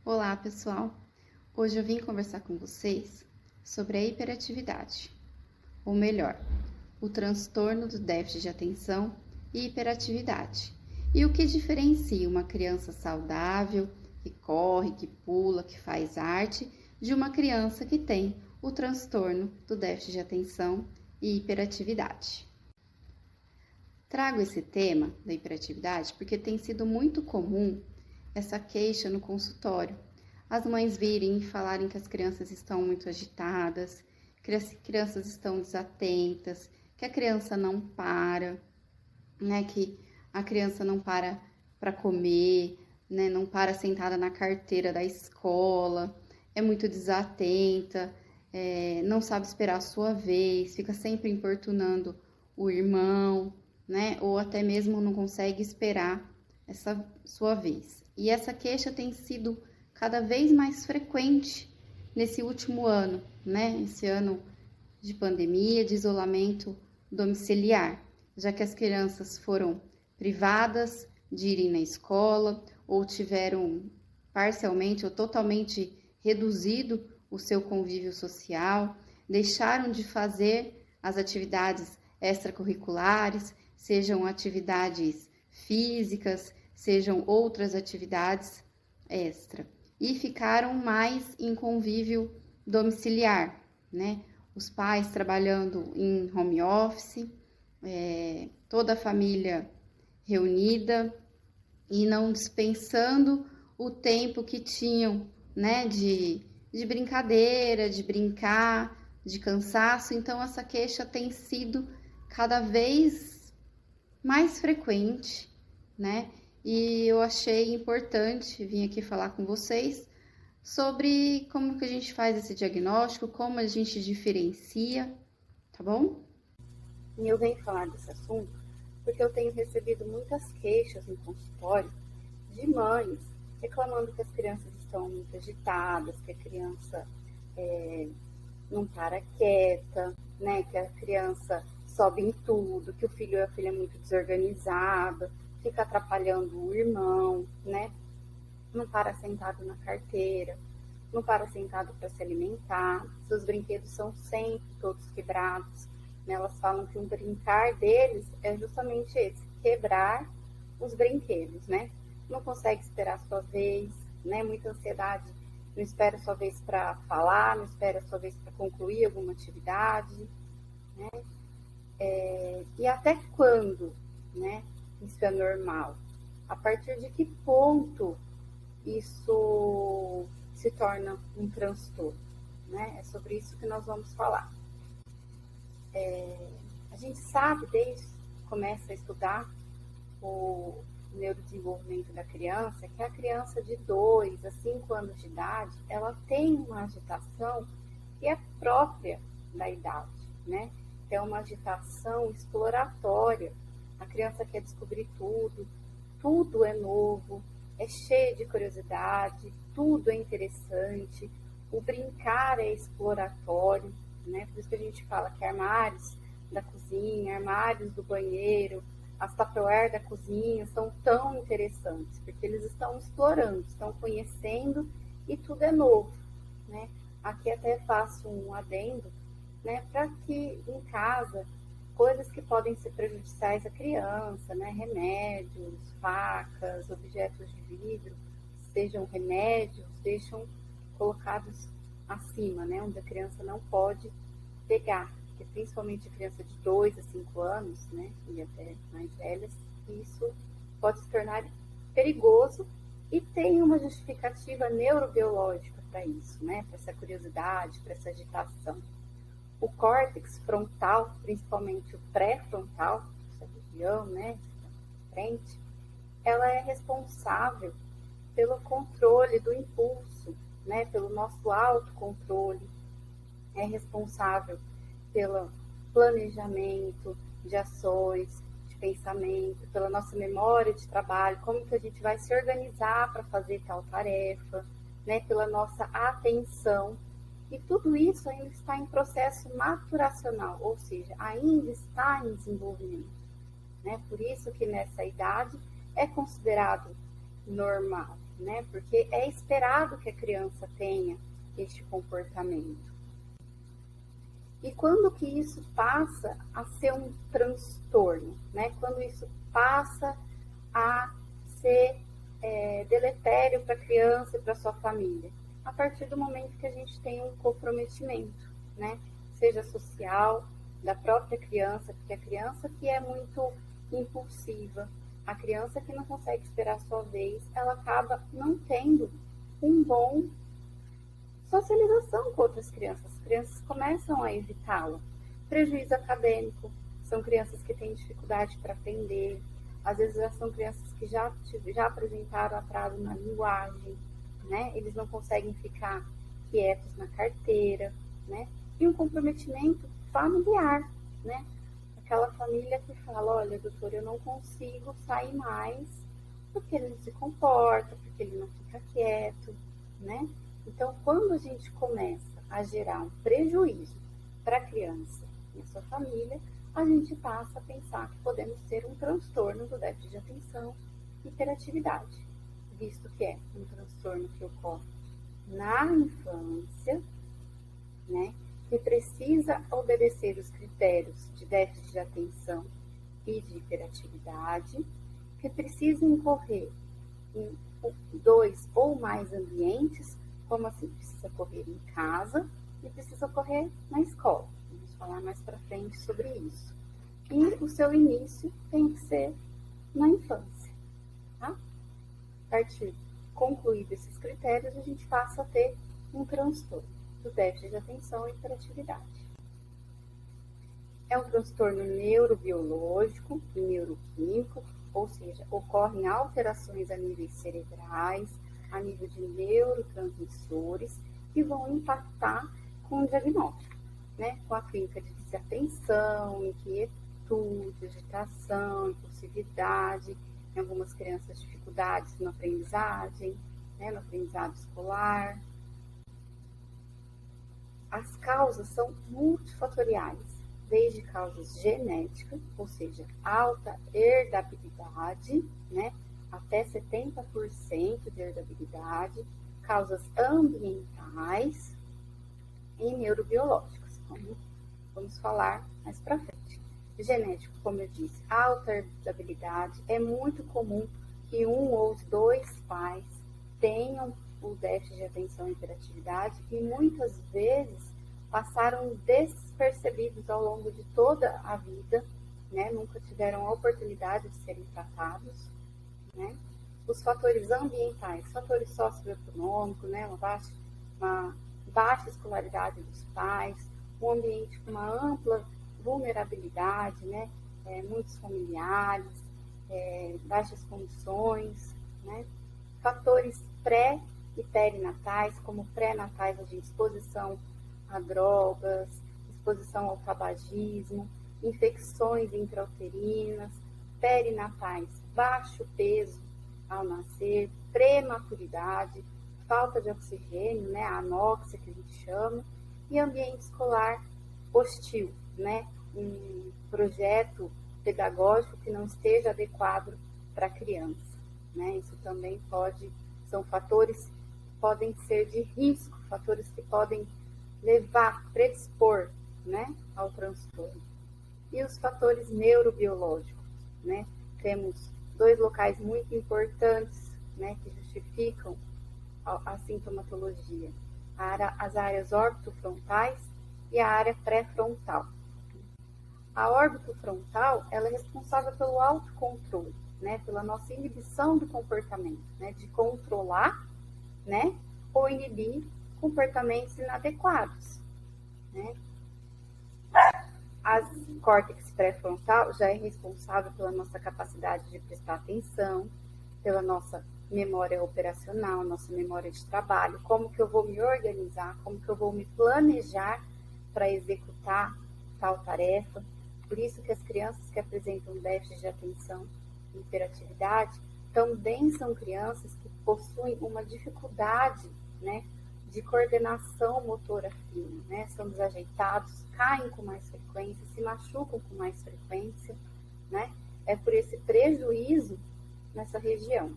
Olá, pessoal! Hoje eu vim conversar com vocês sobre a hiperatividade, ou melhor, o transtorno do déficit de atenção e hiperatividade, e o que diferencia uma criança saudável, que corre, que pula, que faz arte, de uma criança que tem o transtorno do déficit de atenção e hiperatividade. Trago esse tema da hiperatividade porque tem sido muito comum essa queixa no consultório. As mães virem e falarem que as crianças estão muito agitadas, que as crianças estão desatentas, que a criança não para, né? Que a criança não para comer, né? Não para sentada na carteira da escola, é muito desatenta, não sabe esperar a sua vez, fica sempre importunando o irmão, né? Ou até mesmo não consegue esperar essa sua vez. E essa queixa tem sido cada vez mais frequente nesse último ano, né? Esse ano de pandemia, de isolamento domiciliar, já que as crianças foram privadas de irem na escola ou tiveram parcialmente ou totalmente reduzido o seu convívio social, deixaram de fazer as atividades extracurriculares, sejam atividades físicas, sejam outras atividades extra, e ficaram mais em convívio domiciliar, né? Os pais trabalhando em home office, toda a família reunida e não dispensando o tempo que tinham, né, de brincadeira, de brincar, de cansaço. Então, essa queixa tem sido cada vez mais frequente, né? E eu achei importante vir aqui falar com vocês sobre como que a gente faz esse diagnóstico, como a gente diferencia, tá bom? E eu venho falar desse assunto porque eu tenho recebido muitas queixas no consultório de mães reclamando que as crianças estão muito agitadas, que a criança não para quieta, né? Que a criança sobe em tudo, que o filho ou a filha é muito desorganizada, fica atrapalhando o irmão, né? Não para sentado na carteira, não para sentado para se alimentar, seus brinquedos são sempre todos quebrados. Né? Elas falam que um brincar deles é justamente esse, quebrar os brinquedos, né? Não consegue esperar a sua vez, né? Muita ansiedade, não espera a sua vez para falar, não espera a sua vez para concluir alguma atividade, né? E até quando, né? Isso é normal? A partir de que ponto isso se torna um transtorno, né? É sobre isso que nós vamos falar. A gente sabe, desde que começa a estudar o neurodesenvolvimento da criança, que a criança de 2 a 5 anos de idade, ela tem uma agitação que é própria da idade, né? É uma agitação exploratória. A criança quer descobrir tudo, tudo é novo, é cheio de curiosidade, tudo é interessante, o brincar é exploratório, né? Por isso que a gente fala que armários da cozinha, armários do banheiro, as tupperware da cozinha são tão interessantes, porque eles estão explorando, estão conhecendo e tudo é novo, né? Aqui até faço um adendo, né? Para que em casa coisas que podem ser prejudiciais à criança, né? Remédios, facas, objetos de vidro, sejam remédios, deixam colocados acima, né? Onde a criança não pode pegar, porque principalmente a criança de 2 a 5 anos, né? E até mais velhas, isso pode se tornar perigoso e tem uma justificativa neurobiológica para isso, né? Para essa curiosidade, para essa agitação. O córtex frontal, principalmente o pré-frontal, essa região, né, frente, ela é responsável pelo controle do impulso, né, pelo nosso autocontrole, é responsável pelo planejamento de ações, de pensamento, pela nossa memória de trabalho, como que a gente vai se organizar para fazer tal tarefa, né, pela nossa atenção. E tudo isso ainda está em processo maturacional, ou seja, ainda está em desenvolvimento, né? Por isso que nessa idade é considerado normal, né? Porque é esperado que a criança tenha este comportamento. E quando que isso passa a ser um transtorno, né? Quando isso passa a ser deletério para a criança e para sua família? A partir do momento que a gente tem um comprometimento, né? Seja social, da própria criança, porque a criança que é muito impulsiva, a criança que não consegue esperar a sua vez, ela acaba não tendo um bom socialização com outras crianças. As crianças começam a evitá-la. Prejuízo acadêmico, são crianças que têm dificuldade para aprender, às vezes já são crianças que já apresentaram atraso na linguagem, né? Eles não conseguem ficar quietos na carteira, né? E um comprometimento familiar, né? Aquela família que fala, olha, doutor, eu não consigo sair mais porque ele não se comporta, porque ele não fica quieto, né? Então, quando a gente começa a gerar um prejuízo para a criança e a sua família, a gente passa a pensar que podemos ter um transtorno do déficit de atenção e hiperatividade, visto que é um transtorno que ocorre na infância, né, que precisa obedecer os critérios de déficit de atenção e de hiperatividade, que precisa incorrer em 2 ou mais ambientes, como assim, precisa ocorrer em casa e precisa ocorrer na escola. Vamos falar mais para frente sobre isso. E o seu início tem que ser na infância, tá? A partir concluídos esses critérios, a gente passa a ter um transtorno do déficit de atenção e hiperatividade. É um transtorno neurobiológico e neuroquímico, ou seja, ocorrem alterações a níveis cerebrais, a nível de neurotransmissores, que vão impactar com o diagnóstico, né? Com a clínica de desatenção, inquietude, agitação, impulsividade, em algumas crianças dificuldades na aprendizagem, né? No aprendizado escolar. As causas são multifatoriais, desde causas genéticas, ou seja, alta herdabilidade, né? Até 70% de herdabilidade, causas ambientais e neurobiológicas, como vamos falar mais para frente. Genético, como eu disse, alta herdabilidade, é muito comum que um ou os 2 pais tenham o déficit de atenção e hiperatividade e muitas vezes passaram despercebidos ao longo de toda a vida, né? Nunca tiveram a oportunidade de serem tratados, né? Os fatores ambientais, fatores socioeconômicos, né? Uma baixa escolaridade dos pais, um ambiente com uma ampla vulnerabilidade, né? Muitos familiares, baixas condições, né? Fatores pré e perinatais, como pré-natais, de exposição a drogas, exposição ao tabagismo, infecções intrauterinas, perinatais, baixo peso ao nascer, prematuridade, falta de oxigênio, né, a anóxia que a gente chama, e ambiente escolar hostil, né, um projeto pedagógico que não esteja adequado para a criança, né, isso também são fatores que podem ser de risco, fatores que podem predispor, né, ao transtorno. E os fatores neurobiológicos, né, temos 2 locais muito importantes, né, que justificam a sintomatologia, as áreas orbitofrontais e a área pré-frontal. A orbitofrontal, ela é responsável pelo autocontrole, né, pela nossa inibição do comportamento, né, de controlar, né, ou inibir comportamentos inadequados, né. A córtex pré-frontal já é responsável pela nossa capacidade de prestar atenção, pela nossa memória operacional, nossa memória de trabalho, como que eu vou me organizar, como que eu vou me planejar para executar tal tarefa. Por isso que as crianças que apresentam déficit de atenção e hiperatividade também são crianças que possuem uma dificuldade, né, de coordenação motora fina, né? São desajeitados, caem com mais frequência, se machucam com mais frequência, né? É por esse prejuízo nessa região.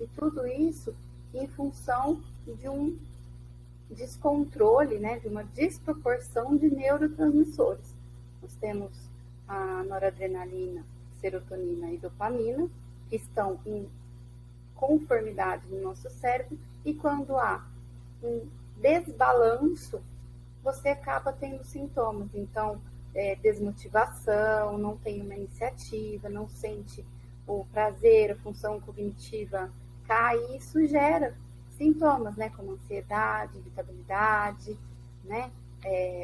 E tudo isso em função de um descontrole, né, de uma desproporção de neurotransmissores. Nós temos a noradrenalina, serotonina e dopamina, que estão em conformidade no nosso cérebro, e quando há um desbalanço, você acaba tendo sintomas. Então, desmotivação, não tem uma iniciativa, não sente o prazer, a função cognitiva cai, e isso gera sintomas, né, como ansiedade, irritabilidade, né,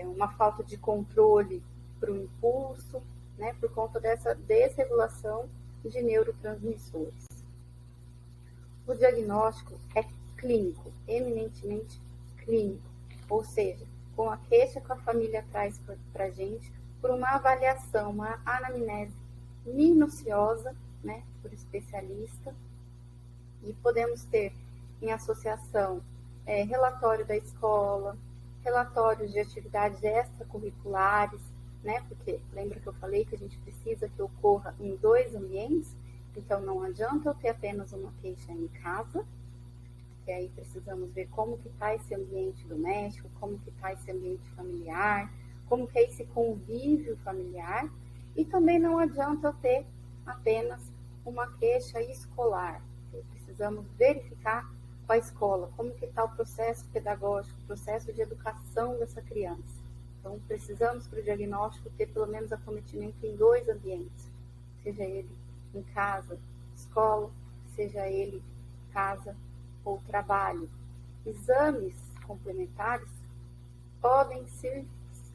uma falta de controle para o impulso, né, por conta dessa desregulação de neurotransmissores. O diagnóstico é clínico, eminentemente clínico, ou seja, com a queixa que a família traz para a gente, por uma avaliação, uma anamnese minuciosa, né, por especialista, e podemos ter em associação relatório da escola, relatórios de atividades extracurriculares, né, porque lembra que eu falei que a gente precisa que ocorra em 2 ambientes, então não adianta eu ter apenas uma queixa em casa, que aí precisamos ver como que está esse ambiente doméstico, como que está esse ambiente familiar, como que é esse convívio familiar, e também não adianta eu ter apenas uma queixa escolar. Precisamos verificar com a escola como que está o processo pedagógico, o processo de educação dessa criança. Então, precisamos para o diagnóstico ter pelo menos acometimento em 2 ambientes, seja ele em casa, escola, seja ele casa ou trabalho. Exames complementares podem se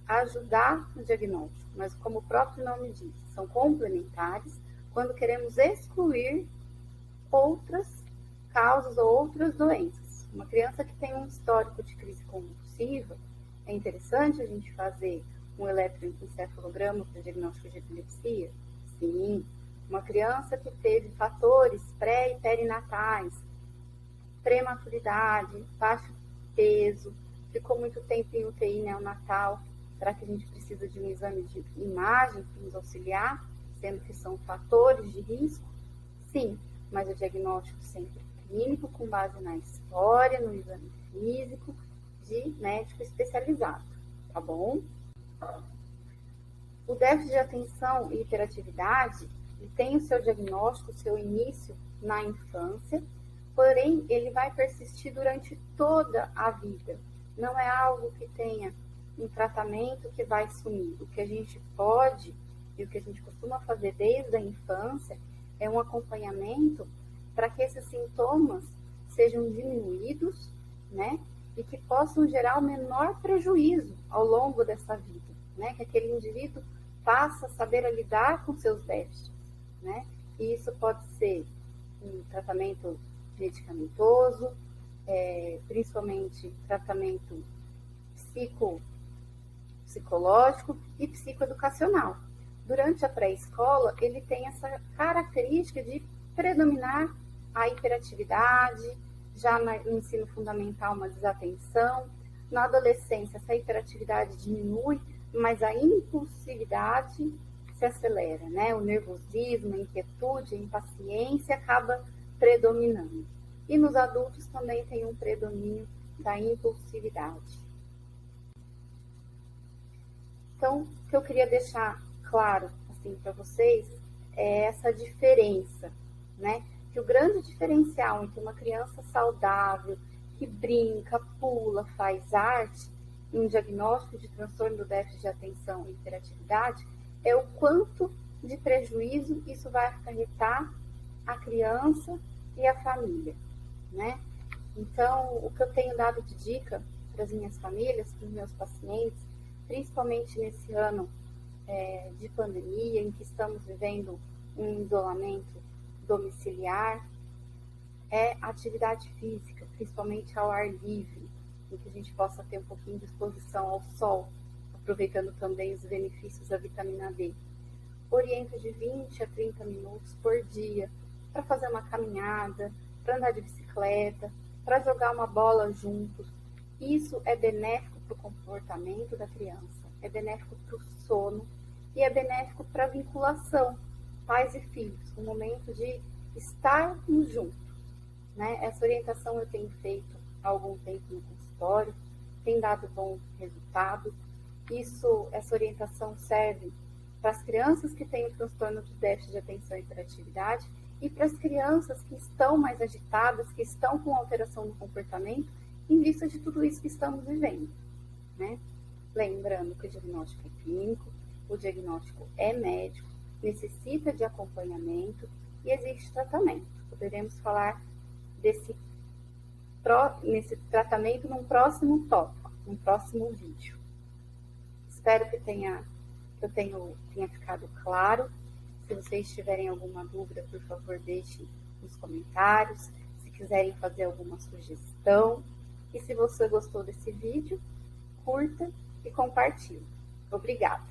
ajudar no diagnóstico, mas como o próprio nome diz, são complementares quando queremos excluir outras causas ou outras doenças. Uma criança que tem um histórico de crise convulsiva, é interessante a gente fazer um eletroencefalograma para diagnóstico de epilepsia? Sim. Uma criança que teve fatores pré e perinatais, prematuridade, baixo peso, ficou muito tempo em UTI neonatal, será que a gente precisa de um exame de imagem para nos auxiliar, sendo que são fatores de risco? Sim, mas o diagnóstico sempre clínico, com base na história, no exame físico, de médico especializado, tá bom? O déficit de atenção e hiperatividade tem o seu diagnóstico, o seu início na infância, porém ele vai persistir durante toda a vida. Não é algo que tenha um tratamento que vai sumir. O que a gente pode e o que a gente costuma fazer desde a infância é um acompanhamento para que esses sintomas sejam diminuídos, né? E que possam gerar o menor prejuízo ao longo dessa vida, né? Que aquele indivíduo passa a saber lidar com seus déficits, né? E isso pode ser um tratamento medicamentoso, principalmente tratamento psicológico e psicoeducacional. Durante a pré-escola, ele tem essa característica de predominar a hiperatividade, já no ensino fundamental uma desatenção. Na adolescência, essa hiperatividade diminui, mas a impulsividade se acelera, né? O nervosismo, a inquietude, a impaciência acaba predominando. E nos adultos também tem um predomínio da impulsividade. Então, o que eu queria deixar claro assim para vocês é essa diferença, né? Que o grande diferencial entre uma criança saudável, que brinca, pula, faz arte, e um diagnóstico de transtorno do déficit de atenção e hiperatividade é o quanto de prejuízo isso vai acarretar a criança e a família, né? Então, o que eu tenho dado de dica para as minhas famílias, para os meus pacientes, principalmente nesse ano de pandemia, em que estamos vivendo um isolamento domiciliar, é atividade física, principalmente ao ar livre, em que a gente possa ter um pouquinho de exposição ao sol, aproveitando também os benefícios da vitamina D. Oriento de 20 a 30 minutos por dia para fazer uma caminhada, para andar de bicicleta, para jogar uma bola juntos. Isso é benéfico para o comportamento da criança, é benéfico para o sono e é benéfico para a vinculação, pais e filhos, o momento de estarmos juntos, né? Essa orientação eu tenho feito há algum tempo no consultório, tem dado bom resultado. Essa orientação serve para as crianças que têm o transtorno de déficit de atenção e hiperatividade e para as crianças que estão mais agitadas, que estão com alteração no comportamento, em vista de tudo isso que estamos vivendo, né? Lembrando que o diagnóstico é clínico, o diagnóstico é médico, necessita de acompanhamento e existe tratamento. Poderemos falar nesse tratamento num próximo tópico, num próximo vídeo. Espero que tenha ficado claro. Se vocês tiverem alguma dúvida, por favor, deixem nos comentários. Se quiserem fazer alguma sugestão. E se você gostou desse vídeo, curta e compartilhe. Obrigada!